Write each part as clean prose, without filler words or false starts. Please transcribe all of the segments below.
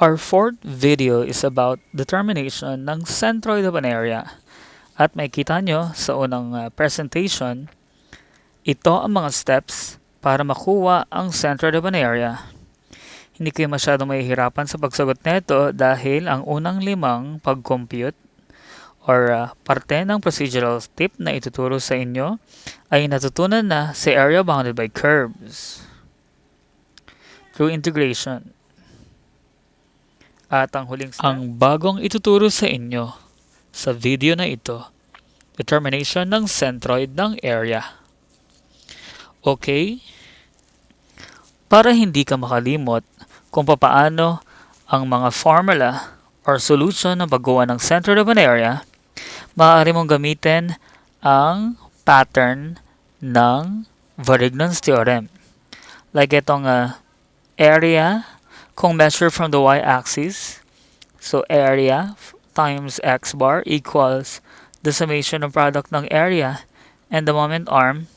Our fourth video is about determination ng centroid of an area. At makikita nyo sa unang presentation, ito ang mga steps para makuha ang centroid of an area. Hindi kayo masyadong mahihirapan sa pagsagot nito dahil ang unang 5 pag-compute or parte ng procedural tip na ituturo sa inyo ay natutunan na sa area bounded by curves through integration. At ang huling step, ang bagong ituturo sa inyo sa video na ito, determination ng centroid ng area. Okay? Para hindi ka makalimot kung papaano ang mga formula or solution ng paggawa ng centroid of an area, maaari mong gamitin ang pattern ng Varignon's theorem. Like itong area kung measure from the y-axis, so area times x bar equals the summation of product ng area and the moment arm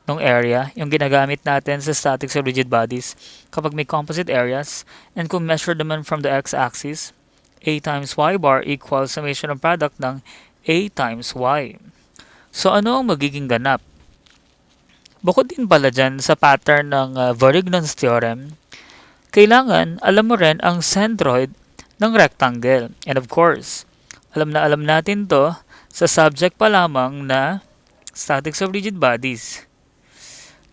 ng area, yung ginagamit natin sa statics of rigid bodies kapag may composite areas, and kung measure naman from the x-axis, a times y bar equals summation of product ng a times y. So ano ang magiging ganap? Bukod din pala dyan sa pattern ng Varignon's theorem, kailangan alam mo rin ang centroid ng rectangle. And of course, alam natin to sa subject pa lamang na statics of rigid bodies,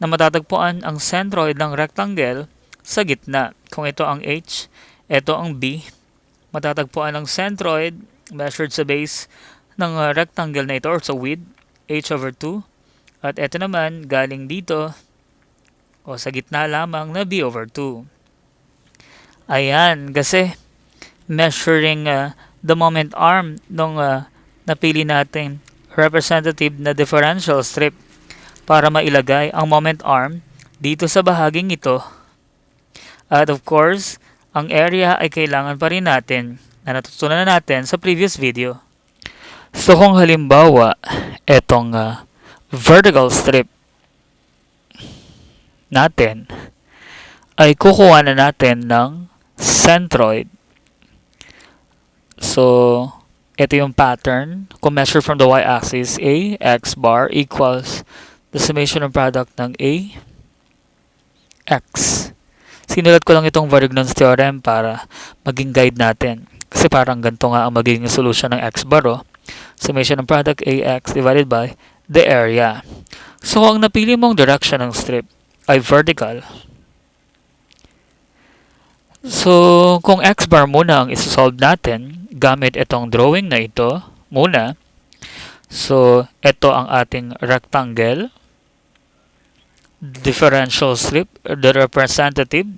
na matatagpuan ang centroid ng rectangle sa gitna. Kung ito ang H, ito ang B, matatagpuan ang centroid measured sa base ng rectangle na ito or sa width, H over 2. At ito naman, galing dito o sa gitna lamang na B over 2. Ayan, kasi measuring the moment arm nung napili natin representative na differential strip para mailagay ang moment arm dito sa bahaging ito. At of course, ang area ay kailangan pa rin natin na natutunan na natin sa previous video. So kung halimbawa, etong vertical strip natin ay kukuha na natin ng centroid. So, ito yung pattern. Kung measure from the y-axis, a x bar equals the summation of product ng a x. Sinulat ko lang itong Varignon's theorem para maging guide natin. Kasi parang ganito nga ang magiging solution ng x bar. Summation of product ax divided by the area. So, ang napili mong direction ng strip ay vertical. So, kung x bar muna ang isosolve natin gamit itong drawing na ito muna. So, ito ang ating rectangle, differential strip, the representative.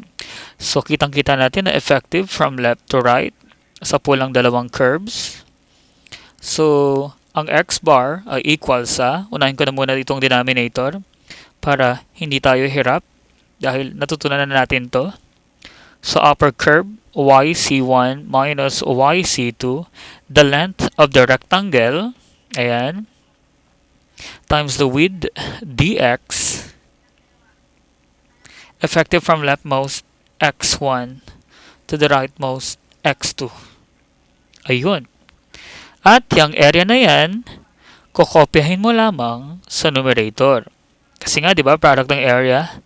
So, kitang-kita natin na effective from left to right sa pulang dalawang curves. So, ang x bar ay equal sa, unahin ko na muna itong denominator para hindi tayo hirap dahil natutunan na natin to. So, upper curve, YC1 minus YC2, the length of the rectangle, ayan, times the width, dx, effective from leftmost, x1, to the rightmost, x2. Ayun. At yung area na yan, kokopyahin mo lamang sa numerator. Kasi nga, di ba, product ng area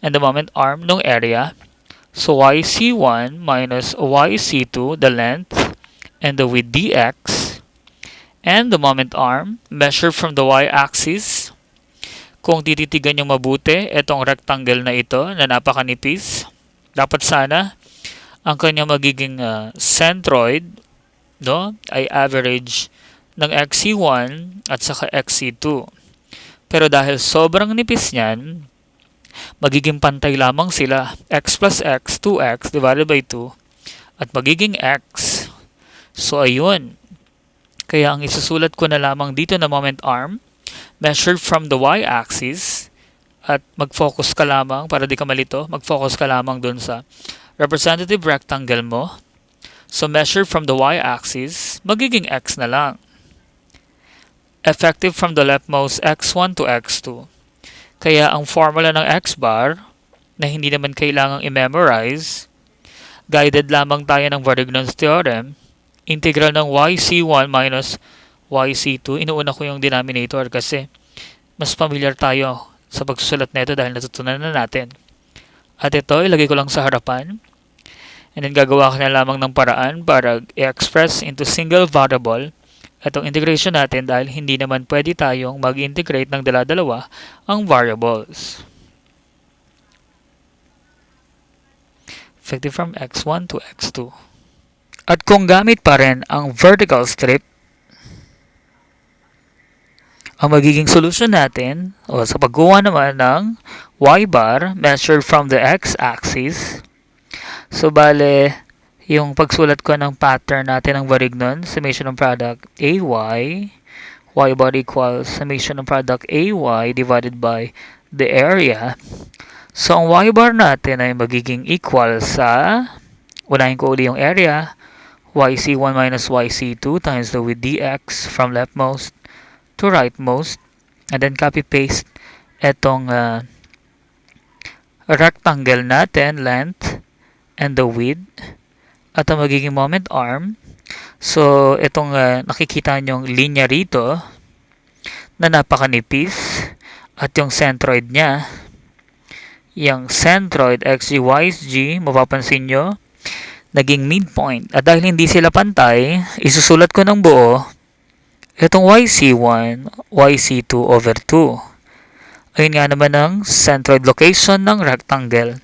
and the moment arm ng area. So, YC1 minus YC2, the length, and the width dx, and the moment arm, measured from the y-axis. Kung tititigan nyo mabuti, itong rectangle na ito na napakanipis, dapat sana ang kanyang magiging centroid, no, ay average ng XC1 at saka XC2. Pero dahil sobrang nipis niyan, magiging pantay lamang sila, x plus x, 2x divided by 2, at magiging x. So, ayun. Kaya ang isusulat ko na lamang dito na moment arm, measured from the y-axis, at mag-focus ka lamang, para di ka malito, mag-focus ka lamang dun sa representative rectangle mo. So, measured from the y-axis, magiging x na lang. Effective from the leftmost x1 to x2. Kaya ang formula ng x bar, na hindi naman kailangang i-memorize, Guided lamang tayo ng Varignon's theorem. Integral ng YC1 minus YC2. Inuuna ko yung denominator kasi mas familiar tayo sa pagsusulat nito dahil natutunan na natin. At ito, ilagay ko lang sa harapan. And then gagawa ko na lamang ng paraan para i-express into single variable itong integration natin dahil hindi naman pwede tayong mag-integrate ng dala-dalawa ang variables. Effective from x1 to x2. At kung gamit pa rin ang vertical strip, ang magiging solution natin o sa paggawa naman ng y-bar measured from the x-axis. So, bale, yung pagsulat ko ng pattern natin ng Varignon, summation ng product AY, y-bar equals summation ng product AY divided by the area. So, ang y-bar natin ay magiging equal sa, unahin ko uli yung area, yc1 minus yc2 times the width dx from leftmost to rightmost, and then copy-paste etong rectangle natin, length, and the width, at ang magiging moment arm. So, itong nakikita nyong linya rito na napakanipis, at yung centroid niya, yung centroid xg, mapapansin nyo, naging midpoint. At dahil hindi sila pantay, isusulat ko ng buo itong yc1, yc2 over 2. Ayun nga naman ang centroid location ng rectangle.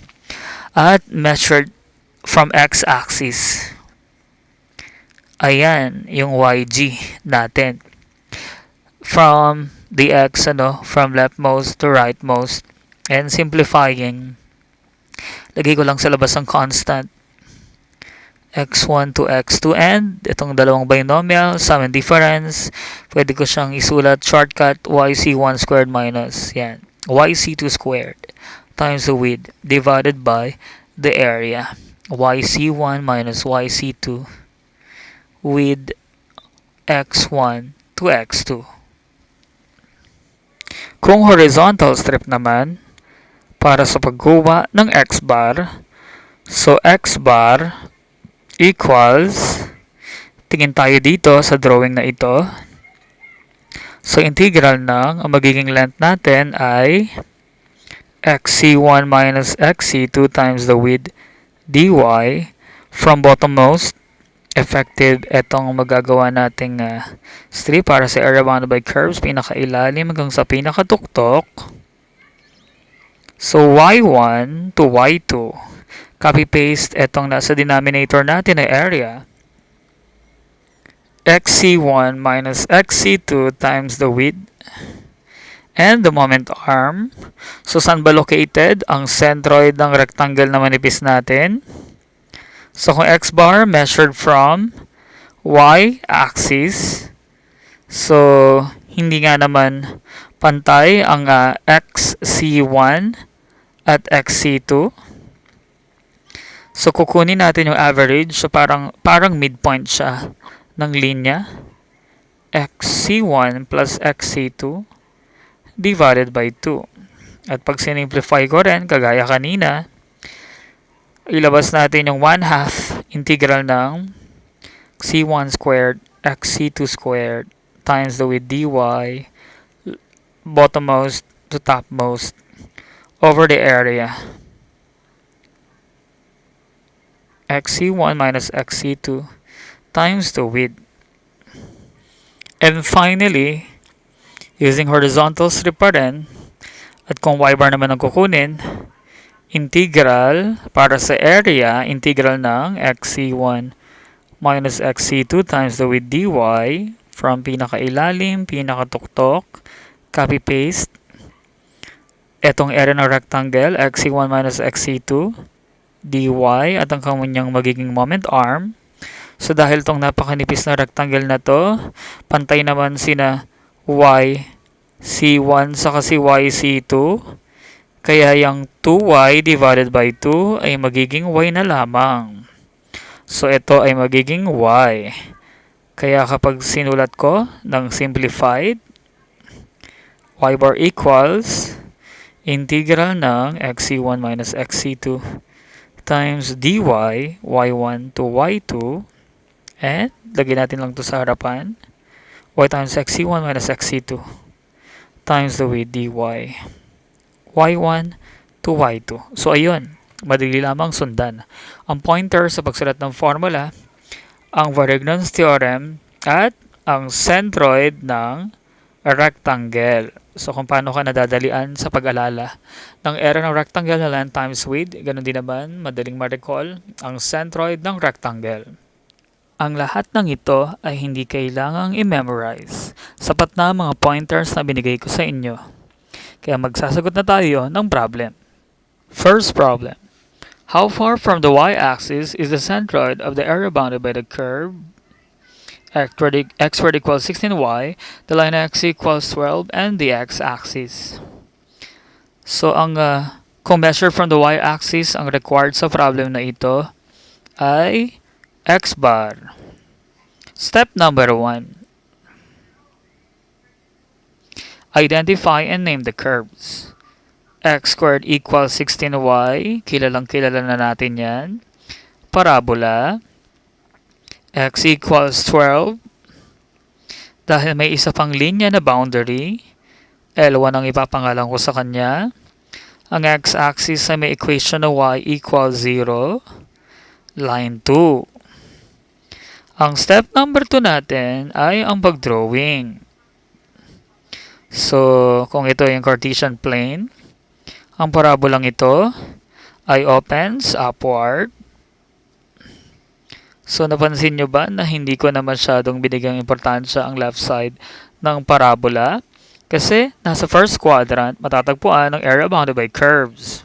At measured from x-axis. Ayan, yung yg natin. From the x, from leftmost to rightmost. And simplifying, lagay ko lang sa labas ang constant. x1 to x2 and itong dalawang binomial, sum and difference, pwede ko siyang isulat shortcut yc1 squared minus yan, yc2 squared times the width divided by the area, yc1 minus yc2 with x1 to x2. Kung horizontal strip naman, para sa paggawa ng x-bar, so x-bar equals, tingin tayo dito sa drawing na ito. So, integral ng, ang magiging length natin ay xc1 minus xc2 times the width dy from bottommost, effective etong magagawa nating strip para sa area bounded by curves, pinakailalim hanggang sa pinakatuktok. So, y1 to y2. Copy-paste etong nasa denominator natin na area. xc1 minus xc2 times the width and the moment arm. So, saan ba located ang centroid ng rectangle na manipis natin? So, kung x-bar measured from y-axis, so, hindi nga naman pantay ang xc1 at xc2. So, kukunin natin yung average. So, parang midpoint siya ng linya. xc1 plus xc2 divided by 2. At pag sinimplify ko rin, kagaya kanina, ilabas natin yung 1/2 integral ng c1 squared xc2 squared times the width dy bottommost to topmost over the area. xc1 minus xc2 times the width. And finally, using horizontal strip pa rin, at kung y-bar naman ang kukunin, integral para sa area, integral ng xc1 minus xc2 times the width dy from pinakailalim, pinakatuktok, copy-paste, etong area ng rectangle, xc1 minus xc2 dy at ang kanyang magiging moment arm. So, dahil tong napakanipis na rectangle na to, pantay naman sina yc1 saka si yc2. Kaya yung 2y divided by 2 ay magiging y na lamang. So, ito ay magiging y. Kaya kapag sinulat ko ng simplified, y bar equals integral ng xc1 minus xc2 times dy, y1 to y2, and lagyan natin lang to sa harapan, y times xc1 minus xc2 times the width dy, y1 to y2. So ayun, madali lamang sundan. Ang pointer sa pagsulat ng formula, ang Varignon's theorem at ang centroid ng rectangle. So kung paano ka nadadalian sa pag-alala ng area ng rectangle na length times width, ganun din naman madaling ma-recall ang centroid ng rectangle. Ang lahat ng ito ay hindi kailangang i-memorize. Sapat na mga pointers na binigay ko sa inyo. Kaya magsasagot na tayo ng problem. First problem. How far from the y-axis is the centroid of the area bounded by the curve x squared equals 16y, the line x equals 12, and the x-axis? So, kung measure from the y-axis, ang required sa problem na ito ay x bar. Step number 1. Identify and name the curves. X squared equals 16y. Kilala na natin yan. Parabola. X equals 12. Dahil may isa pang linya na boundary, L1 ang ipapangalan ko sa kanya. Ang x-axis ay may equation na y equals 0. Line 2. Ang step number 2 natin ay ang pag-drawing. So, kung ito yung Cartesian plane, ang parabolang ito ay opens upward. So, napansin nyo ba na hindi ko na masyadong binigyang importansya ang left side ng parabola? Kasi nasa first quadrant, matatagpuan ang area bounded by curves.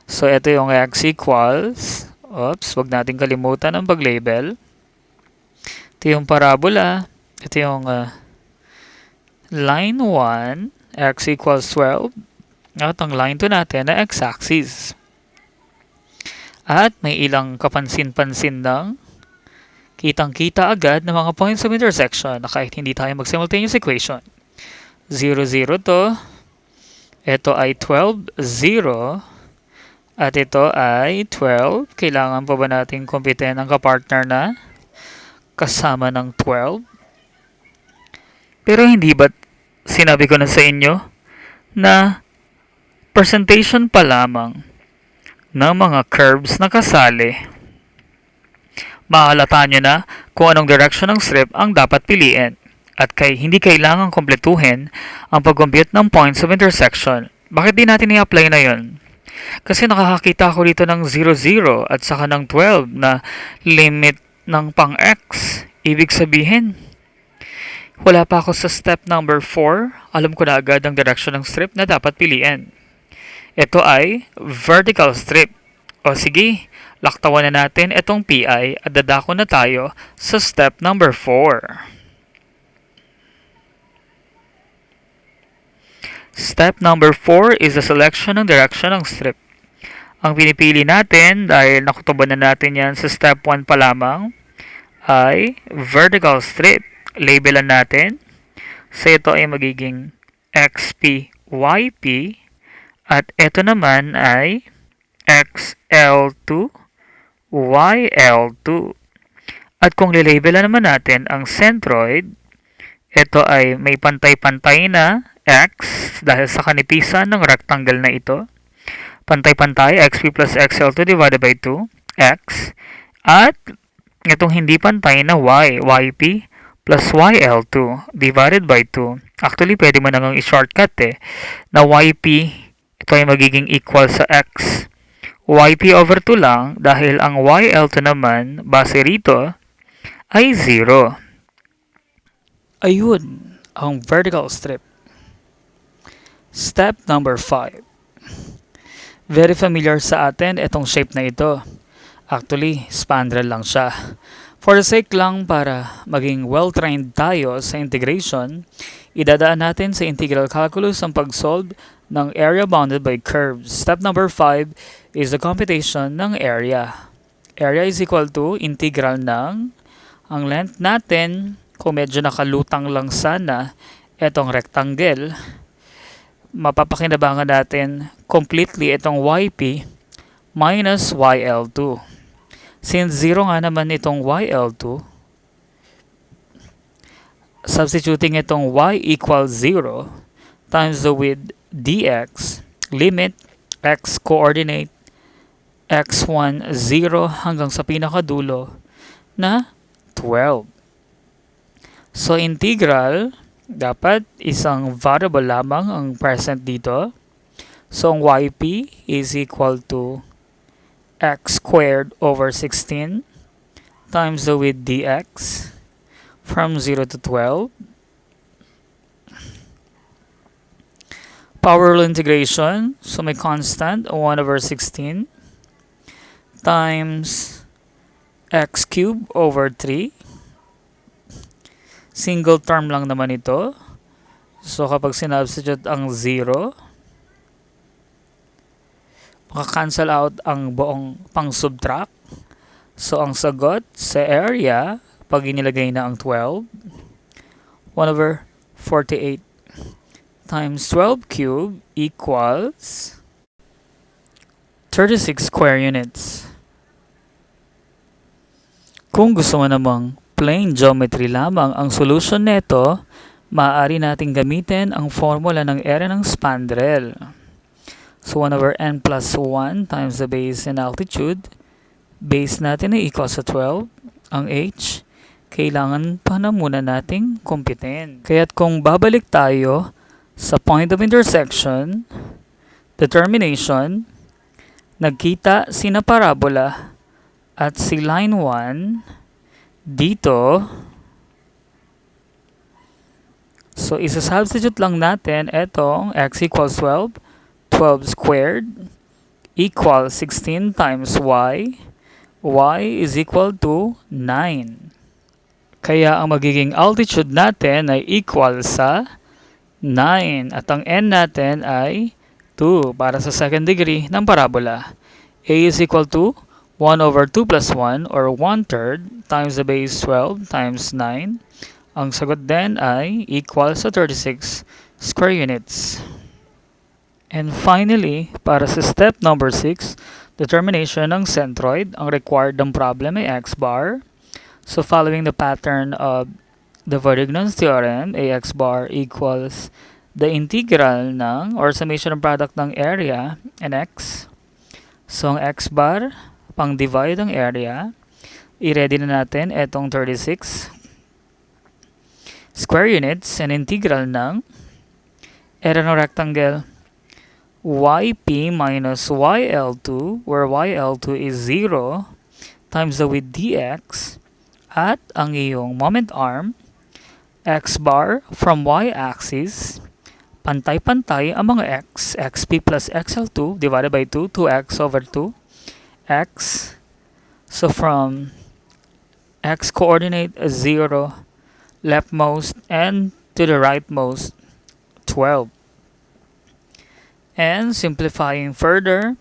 So, ito yung x equals, wag natin kalimutan ang pag-label. Ito yung parabola. Ito yung line 1, x equals 12. At ang line 2 natin na x-axis. At may ilang kapansin-pansin ng kitang-kita agad ng mga points of intersection na kahit hindi tayo mag-simultaneous equation. 0, 0 to. Ito ay 12, 0. At ito ay 12. Kailangan pa ba natin kumpitin ang kapartner na kasama ng 12? Pero hindi ba sinabi ko na sa inyo na presentation pa lamang ng mga curves na kasali, mahalata nyo na kung anong direction ng strip ang dapat piliin at hindi kailangang kompletuhin ang pag-compute ng points of intersection. Bakit di natin i-apply na yon? Kasi nakakakita ako dito ng 0, 0 at saka ng 12 na limit ng pang-x. Ibig sabihin, wala pa ako sa step number 4, alam ko na agad ang direction ng strip na dapat piliin. Ito ay vertical strip. O sige, laktawan na natin itong PI at dadako na tayo sa step number 4. Step number 4 is the selection ng direction ng strip. Ang pinipili natin, dahil nakutuban na natin yan sa step 1 pa lamang, ay vertical strip. Labelan natin. So ito ay magiging XP, YP. At ito naman ay XL2, YL2. At kung lilabelan naman natin ang centroid, ito ay may pantay-pantay na X dahil sa kanipisan ng rectangle na ito. Pantay-pantay, XP plus XL2 divided by 2, X. At itong hindi pantay na Y, YP plus YL2 divided by 2. Actually, pwede mo nang i-shortcut na YP, ito ay magiging equal sa X. YP over 2 lang dahil ang YL2 naman, base rito, ay 0. Ayun, ang vertical strip. Step number 5. Very familiar sa atin itong shape na ito. Actually, spandrel lang siya. For the sake lang para maging well-trained tayo sa integration, idadaan natin sa integral calculus ang pag-solve ng area bounded by curves. Step number 5 is the computation ng area. Area is equal to integral ng ang length natin, kung medyo nakalutang lang sana itong rectangle, mapapakinabangan natin completely itong YP minus YL2. Since 0 nga naman itong YL2, substituting itong y equals 0 times the width dx, limit x coordinate x1, 0 hanggang sa pinakadulo na 12. So, integral, dapat isang variable lamang ang present dito. So, ang yp is equal to x squared over 16 times the width dx from 0 to 12. Power rule integration, so may constant 1 over 16 times x cubed over 3. Single term lang naman ito. So, kapag sinubstitute ang 0, maka-cancel out ang buong pang-subtract. So, ang sagot sa area, pag inilagay na ang 12, 1 over 48 times 12 cubed equals 36 square units. Kung gusto mo namang plain geometry lamang ang solution nito, maaari nating gamitin ang formula ng area ng spandrel. So, 1 over n plus 1 times the base and altitude. Base natin ay equals sa 12. Ang h, kailangan pa na muna nating kumpitin. Kaya't kung babalik tayo sa point of intersection, determination, nagkita sina parabola at si line 1 dito. So, isa-substitute lang natin itong x equals 12. 12 squared equals 16 times y. Y is equal to 9. Kaya ang magiging altitude natin ay equal sa 9. At ang n natin ay 2 para sa second degree ng parabola. A is equal to 1 over 2 plus 1 or 1/3 times the base 12 times 9. Ang sagot din ay equal sa 36 square units. And finally, para sa step number 6, determination ng centroid, ang required ng problem ay x bar. So following the pattern of the Verdignon's theorem, ax bar equals the integral ng or summation of product ng area and x. So ang x bar, pang-divide ang area, i-ready na natin itong 36 square units and integral ng area ng rectangle yp minus yl2, where yl2 is 0, times the width dx, at ang iyong moment arm, x bar from y-axis, pantay-pantay ang mga x, xp plus xl2 divided by 2, 2x over 2, x. So from x coordinate 0, leftmost, and to the rightmost 12. And simplifying further,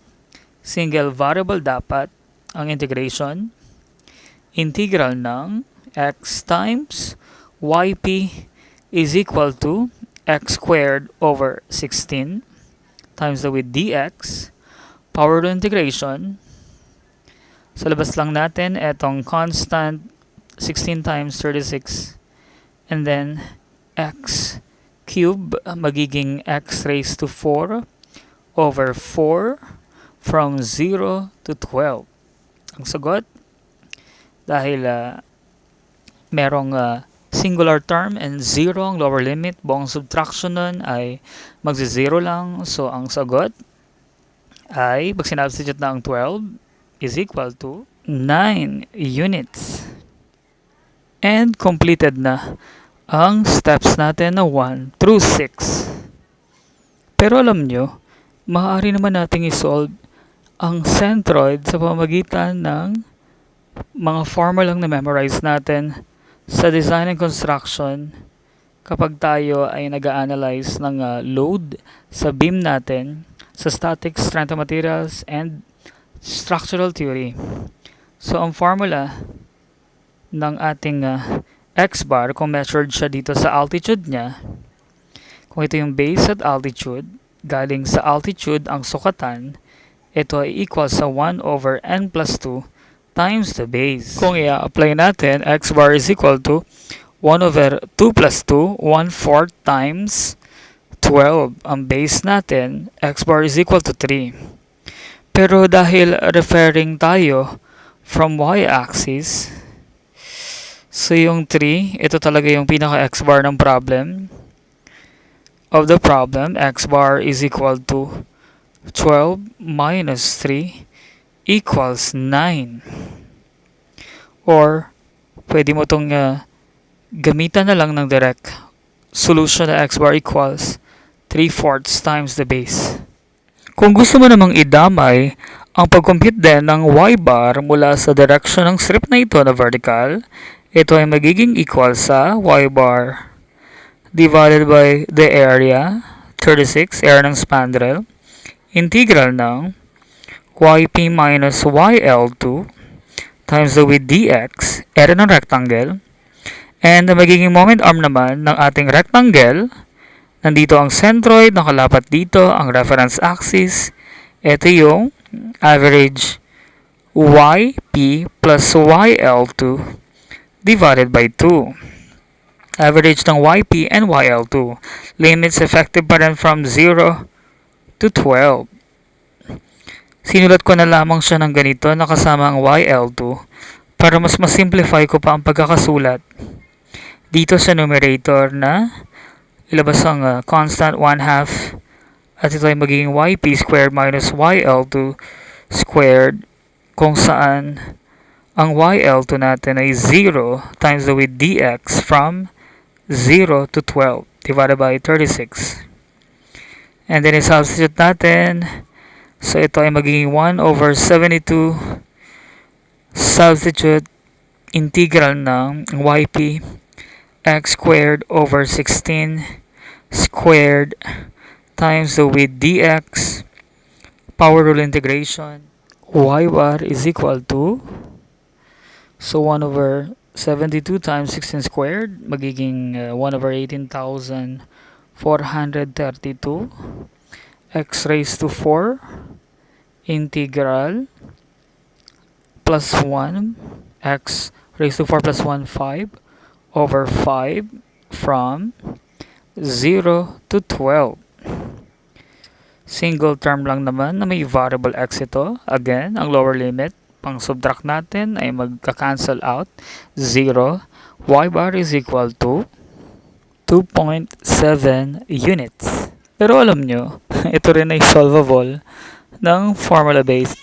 single variable dapat ang integration. Integral ng x times yp is equal to x squared over 16 times the width dx. Power to integration. Sa labas lang natin etong constant 16 times 36 and then x cube magiging x raised to 4 over 4 from 0 to 12. Ang sagot, dahil merong singular term and 0 ang lower limit, buong subtraction nun ay magzi-0 lang. So, ang sagot ay, pag sinubstitute na ang 12, is equal to 9 units. And completed na ang steps natin na 1 through 6. Pero alam nyo, maaari naman nating isolve ang centroid sa pamamagitan ng mga formulang na memorize natin sa design and construction kapag tayo ay nag-a-analyze ng load sa beam natin sa static, strength of materials, and structural theory. So, ang formula ng ating x bar, kung measured siya dito sa altitude niya, kung ito yung base at altitude, galing sa altitude ang sukatan, ito ay equal sa 1 over n plus 2 times the base. Kung i-apply natin, x bar is equal to 1 over 2 plus 2, 1/4 times 12. Ang base natin, x bar is equal to 3. Pero dahil referring tayo from y-axis, so yung 3, ito talaga yung pinaka-x bar ng problem. Of the problem, x bar is equal to 12 minus 3 equals 9. Or, pwede mo itong gamitan na lang ng direct solution na x bar equals 3/4 times the base. Kung gusto mo namang idamay ang pag-compute din ng y bar mula sa direction ng strip na ito na vertical, ito ay magiging equal sa y bar divided by the area, 36, area ng spandrel, integral ng yp minus yl2 times the width dx, area ng rectangle, and the magiging moment arm naman ng ating rectangle, nandito ang centroid, nakalapat dito ang reference axis, ito yung average yp plus yl2 divided by 2. Average ng yp and yl2. Limits effective pa rin from 0 to 12. Sinulat ko na lamang siya ng ganito na kasama ang yl2 para mas masimplify ko pa ang pagkakasulat. Dito sa numerator na ilabas ang constant 1/2 at ito ay magiging yp squared minus yl2 squared kung saan ang yl2 natin ay 0 times the width dx from 0 to 12 divided by 36. And then i-substitute natin. So ito ay magiging 1 over 72 substitute integral ng yp x squared over 16 squared times the width dx, power rule integration, y bar is equal to, so 1 over 72 times 16 squared, magiging 1 over 18,432 x raised to 4 integral plus 1 x raised to 4 plus 1 5 over 5 from 0 to 12. Single term lang naman na may variable x ito. Again, ang lower limit pang subtract natin ay magka-cancel out 0. Y bar is equal to 2.7 units. Pero alam nyo, ito rin ay solvable ng formula-based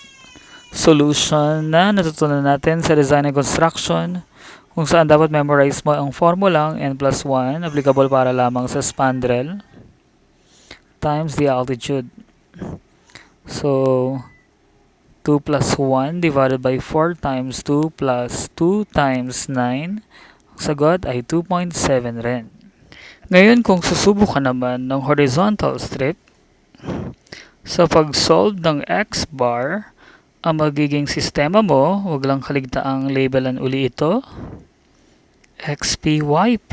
solution na natutunan natin sa design and construction, kung saan dapat memorize mo ang formulang n plus 1 applicable para lamang sa spandrel times the altitude. So 2 plus 1 divided by 4 times 2 plus 2 times 9, ang sagot ay 2.7 rin. Ngayon, kung susubok ka naman ng horizontal strip, sa pag-solve ng x bar, ang magiging sistema mo, huwag lang kaligtaang labelan uli ito, xp,yp,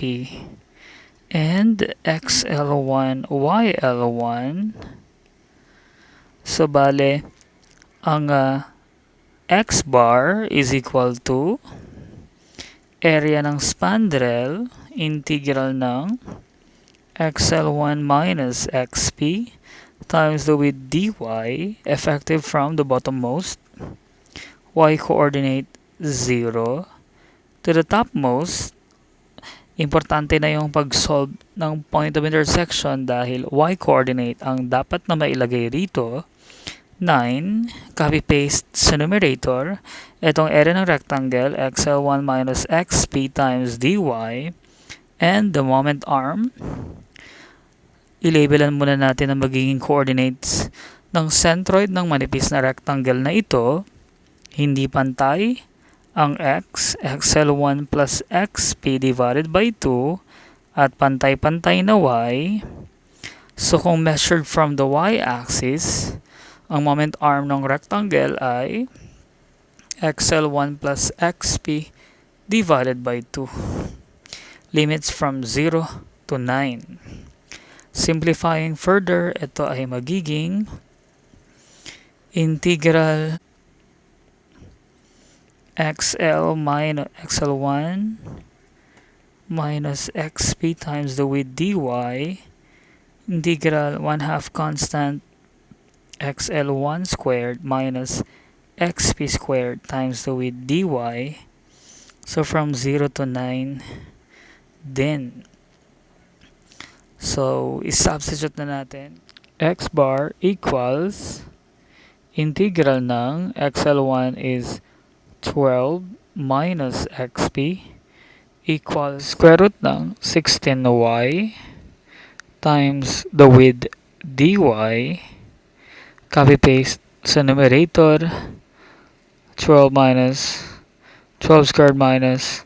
and xl1, yl1. So, bale, ang x bar is equal to area ng spandrel, integral ng xl1 minus xp times the width dy, effective from the bottommost, y coordinate 0 to the topmost. Importante na yung pag-solve ng point of intersection dahil y coordinate ang dapat na mailagay rito. 9, copy-paste sa numerator, itong area ng rectangle, xl1 minus xp times dy, and the moment arm, ilabelan muna natin ang magiging coordinates ng centroid ng manipis na rectangle na ito. Hindi pantay ang x, xl1 plus xp divided by 2, at pantay-pantay na y. So kung measured from the y-axis, ang moment arm ng rectangle ay xl1 plus xp divided by 2. Limits from 0 to 9. Simplifying further, ito ay magiging integral xl minus xl1 minus xp times the width dy, integral 1/2 constant xl1 squared minus xp squared times the width dy. So from 0 to 9 din. So i-substitute na natin. X bar equals integral ng xl1 is 12 minus xp equals square root ng 16y times the width dy. Copy paste sa numerator. 12 squared minus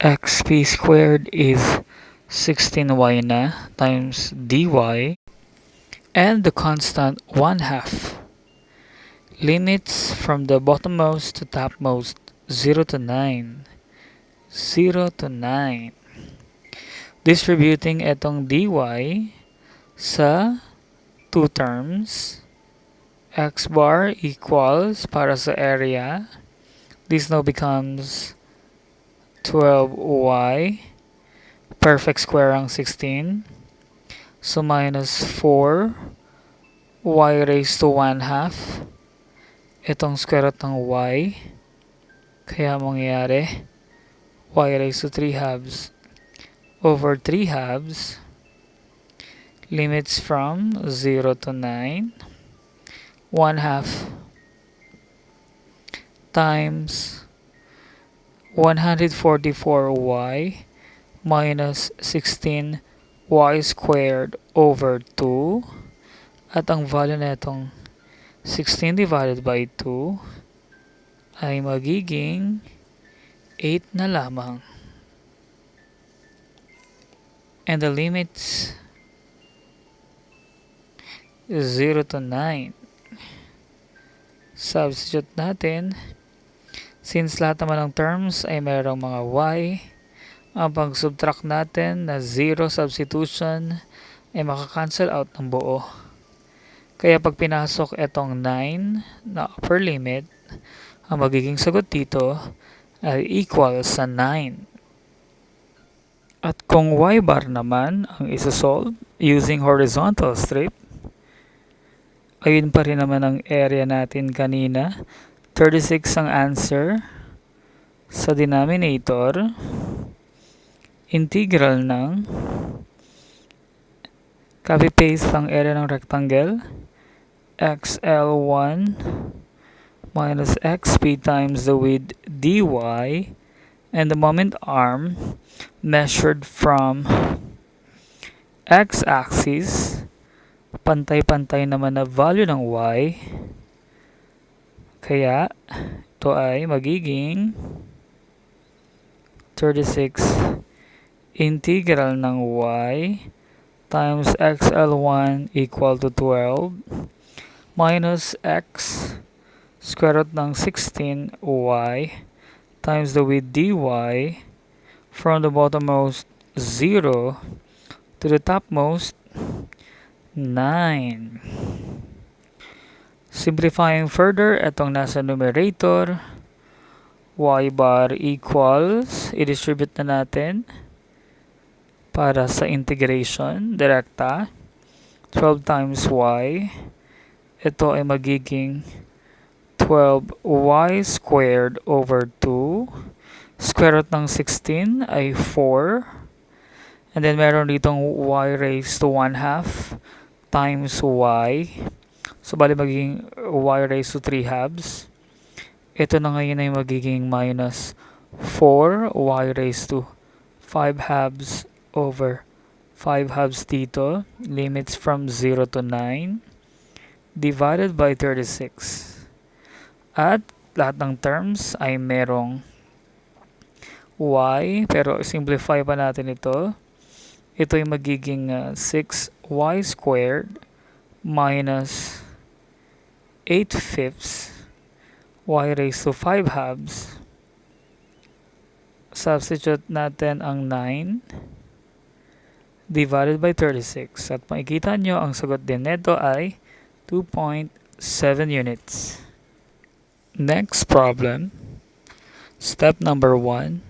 xp squared is 16y na times dy, and the constant 1/2. Limits from the bottommost to topmost 0 to 9. 0 to 9. Distributing itong dy sa two terms. X bar equals, para sa area, this now becomes 12y. Perfect square ang 16. So minus 4y raised to 1/2. Itong square root ng y. Kaya mangyayari y raised to 3/2 over 3/2. Limits from 0 to 9. 1/2 times 144y minus 16y squared over 2. At ang value na itong 16 divided by 2 ay magiging 8 na lamang. And the limits is 0 to 9. Substitute natin. Since lahat naman ng terms ay mayroong mga y, ang pag-subtract natin na 0 substitution ay makakancel out ng buo. Kaya pag pinasok itong 9 na upper limit, ang magiging sagot dito ay equal sa 9. At kung y bar naman ang isa-solve using horizontal strip, ayun pa rin naman ang area natin kanina. 36 ang answer. Sa denominator, integral ng copy-paste ang area ng rectangle. xl1 minus xp times the width dy, and the moment arm measured from x-axis, pantay-pantay naman na value ng y, kaya ito ay magiging 36 integral ng y times xl1 equal to 12 minus x square root ng 16y times the width dy from the bottommost 0 to the topmost 9. Simplifying further, itong nasa numerator, y bar equals, i-distribute na natin para sa integration, direkta, 12 times y, ito ay magiging 12y squared over 2, square root ng 16 ay 4, and then meron ditong y raised to 1/2 times y, so bali magiging y raised to 3/2. Ito na ngayon ay magiging minus 4y raised to 5/2 over 5/2 dito. Limits from 0 to 9 divided by 36. At lahat ng terms ay merong y, pero simplify pa natin ito. Ito ay magiging 6y squared minus 8/5 y raised to 5/2. Substitute natin ang 9 divided by 36. At makikita nyo, ang sagot din nito ay 2.6. 7 units. Next problem, step number 1.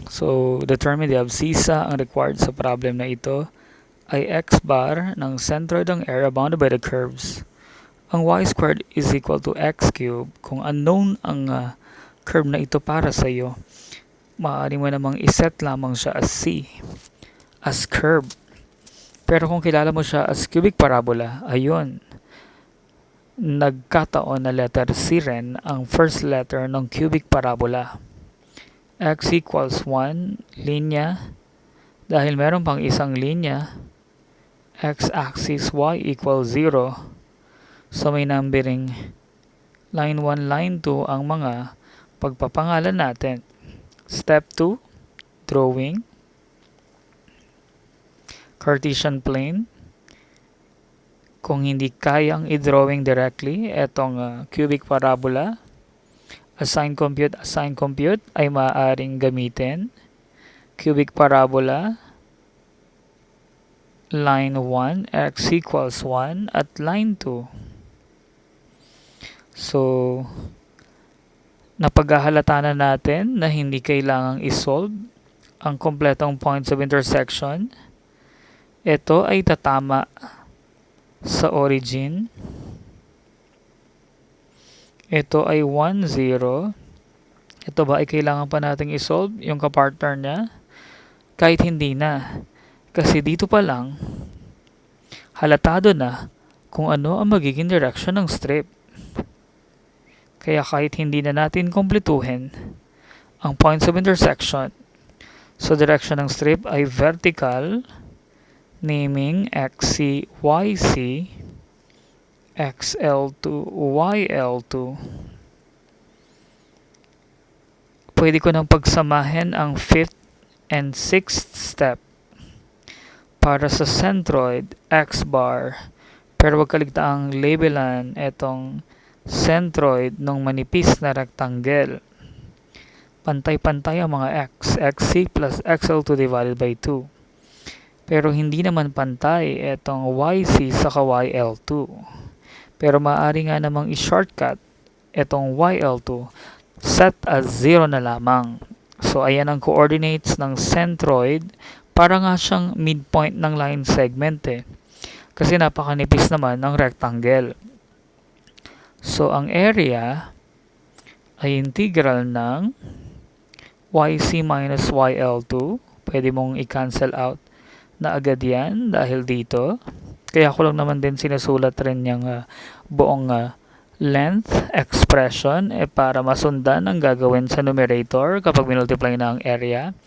So, determine the abscissa. Ang required sa problem na ito ay x bar ng centroid ng area bounded by the curves. Ang y squared is equal to x cubed. Kung unknown ang curve na ito para sa iyo, maaari mo namang iset lamang siya as c, as curve. Pero kung kilala mo siya as cubic parabola, ayun, nagkataon na letter C rin ang first letter ng cubic parabola. X equals 1, linya. Dahil meron pang isang linya, x-axis y equals 0. So may numbering line 1, line 2 ang mga pagpapangalan natin. Step 2, drawing. Cartesian plane. Kung hindi kayang i-drawing directly etong cubic parabola, assign compute ay maaaring gamitin. Cubic parabola, line 1, x equals 1, at line 2. So, napaghahalata na natin na hindi kailangang isolve ang kompletong points of intersection. Ito ay tatama sa origin. Ito ay 1, 0. Ito ba ay kailangan pa nating isolve yung kapartner niya? Kahit hindi na. Kasi dito pa lang, halatado na kung ano ang magiging direction ng strip. Kaya kahit hindi na natin kumpletuhin ang points of intersection, so direction ng strip ay vertical, naming XC, YC, XL2, YL2. Pwede ko nang pagsamahin ang 5th and 6th step para sa centroid X bar. Pero wag kaligtaang labelan itong centroid ng manipis na rectangle. Pantay-pantay ang mga x, xc plus xl2 divided by 2. Pero hindi naman pantay itong yc sa yl2. Pero maaari nga namang i-shortcut itong yl2, set as 0 na lamang. So ayan ang coordinates ng centroid, para nga siyang midpoint ng line segment kasi napakanipis naman ng rectangle. So ang area ay integral ng yc minus yl2. Pwede mong i-cancel out na agad yan dahil dito. Kaya ko lang naman din sinusulat rin yung buong length expression para masundan ang gagawin sa numerator kapag minultiply na ang area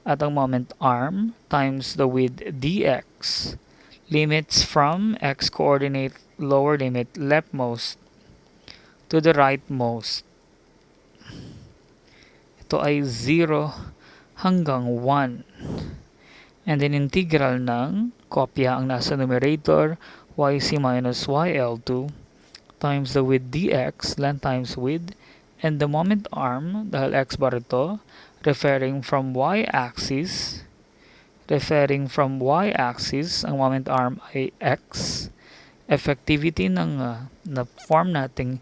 at ang moment arm times the width dx. Limits from x coordinate lower limit leftmost to the rightmost. Ito ay 0 hanggang 1. And then integral ng kopya ang nasa numerator, yc minus yl2 times the width dx, length times width, and the moment arm, dahil x bar ito, referring from y-axis, ang moment arm ay x. Effectivity ng na-form nating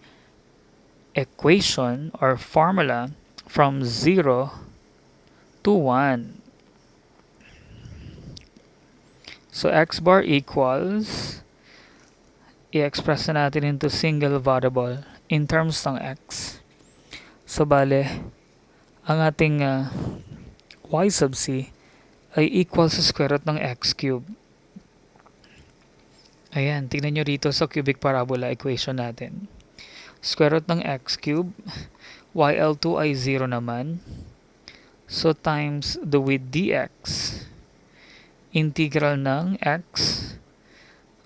equation or formula from 0 to 1. So x bar equals, i-express na natin into single variable in terms ng x. So bale, ang ating y sub c ay equal sa square root ng x cube. Ayan, tingnan nyo rito sa cubic parabola equation natin. Square root ng x cube, yl2 ay 0 naman. So times the width dx, integral ng x,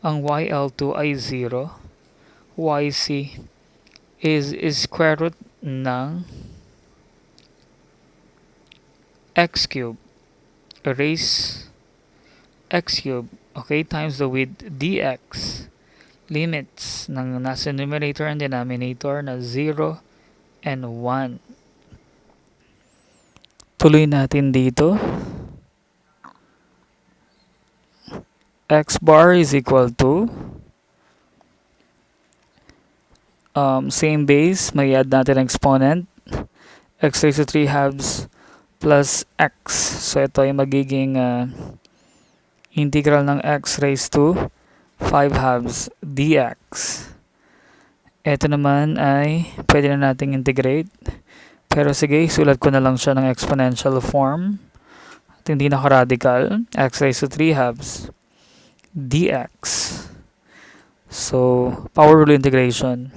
ang yl2 ay 0. Yc is square root ng x cube, erase x cube, okay, times the width dx. Limits ng nasa numerator and denominator na 0 and 1. Tuloy natin dito. X bar is equal to Same base, may add natin ang exponent. X raised to 3 halves plus x. So ito ay magiging integral ng x raised to 5 halves dx. Ito naman ay pwede na nating integrate. Pero sige, sulat ko na lang siya ng exponential form. At hindi naka-radical. X raised to 3 halves dx. So, power rule integration.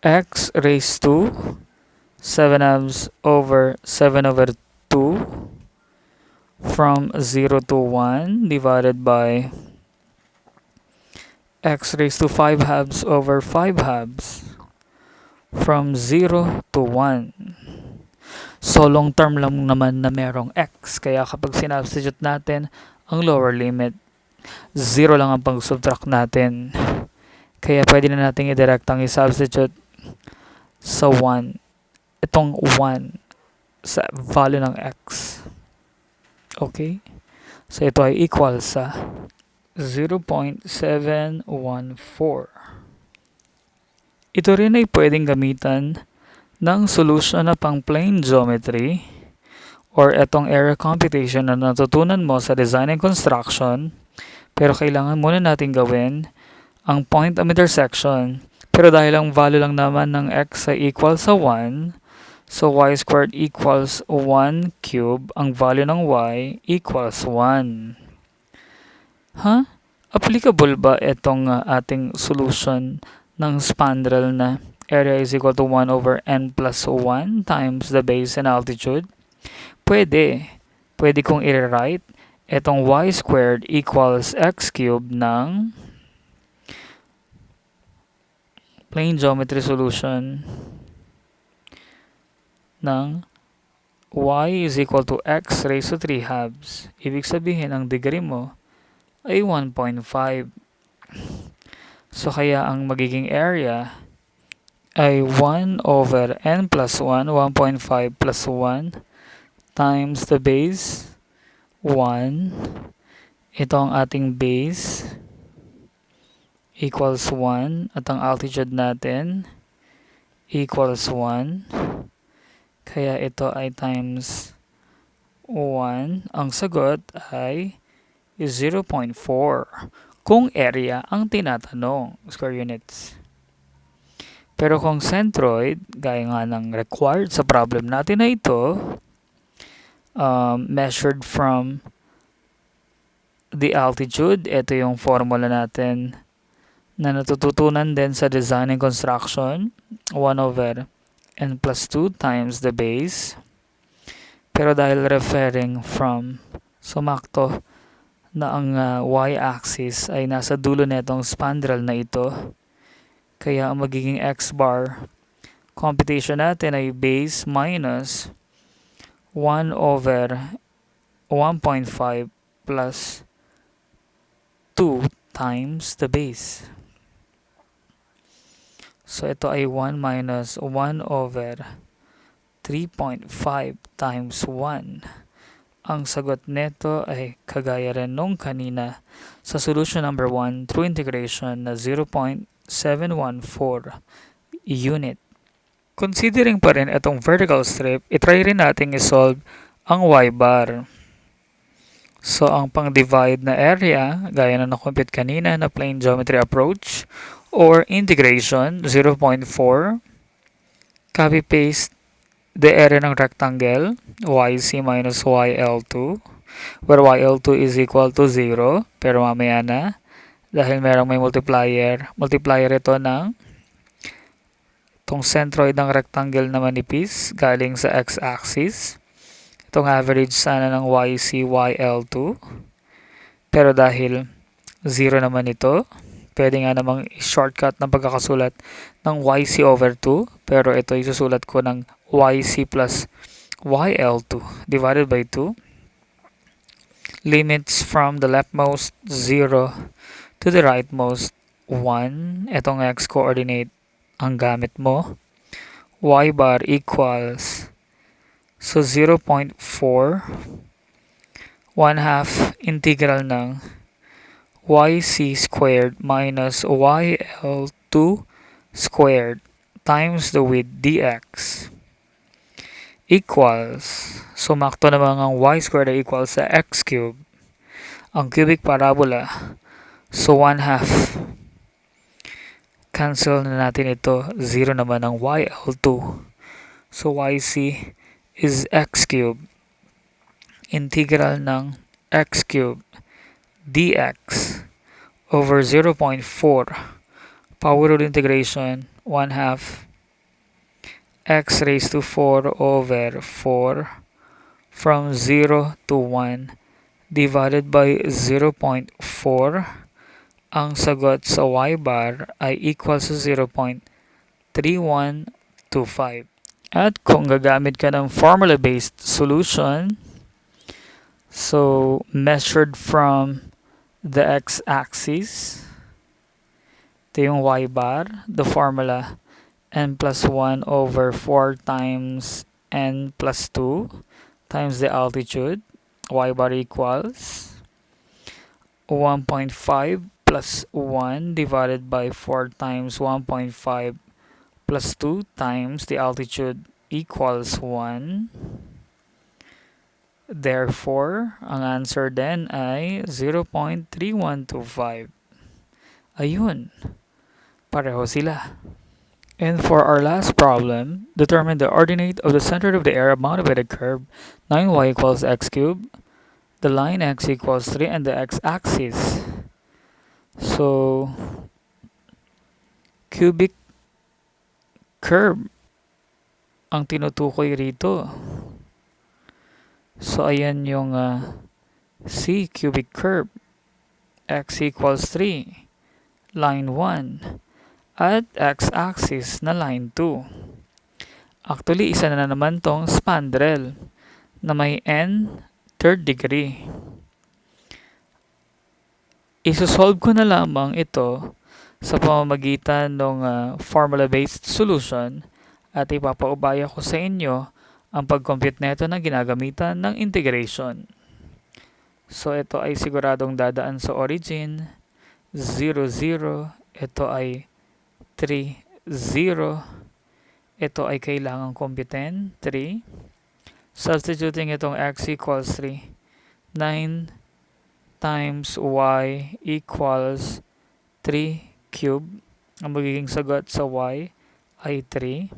X raised to 7 halves over 7 over 2 from 0 to 1 divided by x raised to 5 halves over 5 halves from 0 to 1. So, long term lang naman na merong x. Kaya kapag sinubstitute natin ang lower limit, 0 lang ang pag-subtract natin. Kaya pwede na natin i-direct ang i-substitute sa 1. Itong 1 sa value ng x. Okay? So, ito ay equal sa 0.714. Ito rin ay pwedeng gamitan ng solution na pang plane geometry or itong area computation na natutunan mo sa design and construction, pero kailangan muna natin gawin ang point of intersection. Pero dahil ang value lang naman ng x ay equal sa 1, so y squared equals 1 cube, ang value ng y equals 1. Applicable ba itong ating solution ng spandrel na area is equal to 1 over n plus 1 times the base and altitude? Pwede. Pwede kong i-rewrite itong y squared equals x cubed ng plane geometry solution ng y is equal to x raised to 3 halves. Ibig sabihin, ang degree mo ay 1.5. So, kaya ang magiging area ay 1 over n plus 1, 1.5 plus 1 times the base 1. Ito ang ating base equals 1 at ang altitude natin equals 1. Kaya ito ay times 1. Ang sagot ay 0.4 kung area ang tinatanong, square units. Pero kung centroid, gaya nga ng required sa problem natin na ito, measured from the altitude, ito yung formula natin na natututunan din sa design and construction, 1 over n plus 2 times the base. Pero dahil referring from, sumakto na ang y-axis ay nasa dulo netong spandrel na ito. Kaya ang magiging x-bar computation natin ay base minus 1 over 1.5 plus 2 times the base. So, ito ay 1 minus 1 over 3.5 times 1. Ang sagot neto ay kagaya rin nung kanina sa solution number 1 through integration na 0.714 unit. Considering pa rin itong vertical strip, itry rin natin isolve ang y-bar. So, ang pang-divide na area, gaya na na-compute kanina na plane geometry approach or integration, 0.4. Copy-paste the area ng rectangle, yc minus yl2, where yl2 is equal to 0, pero mamaya na, dahil merong may multiplier ito ng itong centroid ng rectangle na manipis, galing sa x-axis. Itong average sana ng yc yl2, pero dahil 0 naman ito, pwede nga namang shortcut ng pagkakasulat ng yc over 2, pero ito isusulat ko ng yc plus yl2 divided by 2. Limits from the leftmost 0 to the rightmost 1. Itong x-coordinate ang gamit mo. Y bar equals, so 0.4, 1/2 integral ng yc squared minus yl2 squared times the width dx equals, sumakto naman ang y squared ay equals sa x cubed, ang cubic parabola, so 1/2. Cancel na natin ito, 0 naman ang YL2. So YC is x cubed, integral ng x cubed dx over 0.4, power rule integration, 1/2 x raised to 4 over 4 from 0 to 1 divided by 0.4. Ang sagot sa y bar ay equal sa 0.3125. At kung gagamit ka ng formula-based solution, so measured from the x-axis, ito yung y bar, the formula n plus 1 over 4 times n plus 2 times the altitude, y bar equals 1.5 plus 1 divided by 4 times 1.5 plus 2 times the altitude equals 1. Therefore, ang answer din ay 0.3125. Ayun, pareho sila. And for our last problem, determine the ordinate of the center of the area bounded by the curve 9y equals x cubed, the line x equals 3, and the x-axis. So, cubic curve ang tinutukoy rito. So, ayan yung C, cubic curve. X equals 3, line 1. At x-axis na line 2. Actually, isa na naman tong spandrel na may n third degree. Isosolve ko na lamang ito sa pamamagitan ng formula-based solution at ipapaubaya ko sa inyo ang pag-compute nito na ginagamitan ng integration. So, ito ay siguradong dadaan sa origin, 0, 0. Ito ay 3, 0. Ito ay kailangang computin, 3. Substituting itong x equals 3. 9 times y equals 3 cube. Ang magiging sagot sa y ay 3.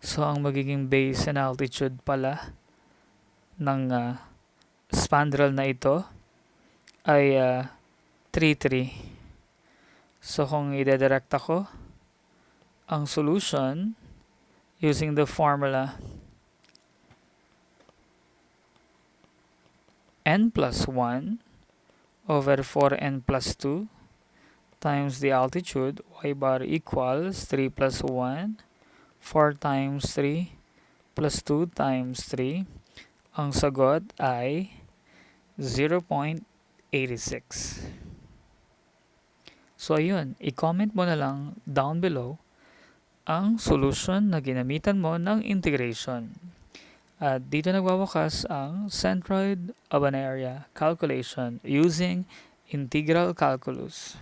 So, ang magiging base and altitude pala ng spandrel na ito ay 3, 3. So, kung i-direct ako, ang solution using the formula n plus 1 over 4n plus 2 times the altitude, y bar equals 3 plus 1, 4 times 3 plus 2 times 3. Ang sagot ay 0.86. So, ayun, i-comment mo na lang down below ang solution na ginamitan mo ng integration. At dito nagwawakas ang Centroid of an area calculation using integral calculus.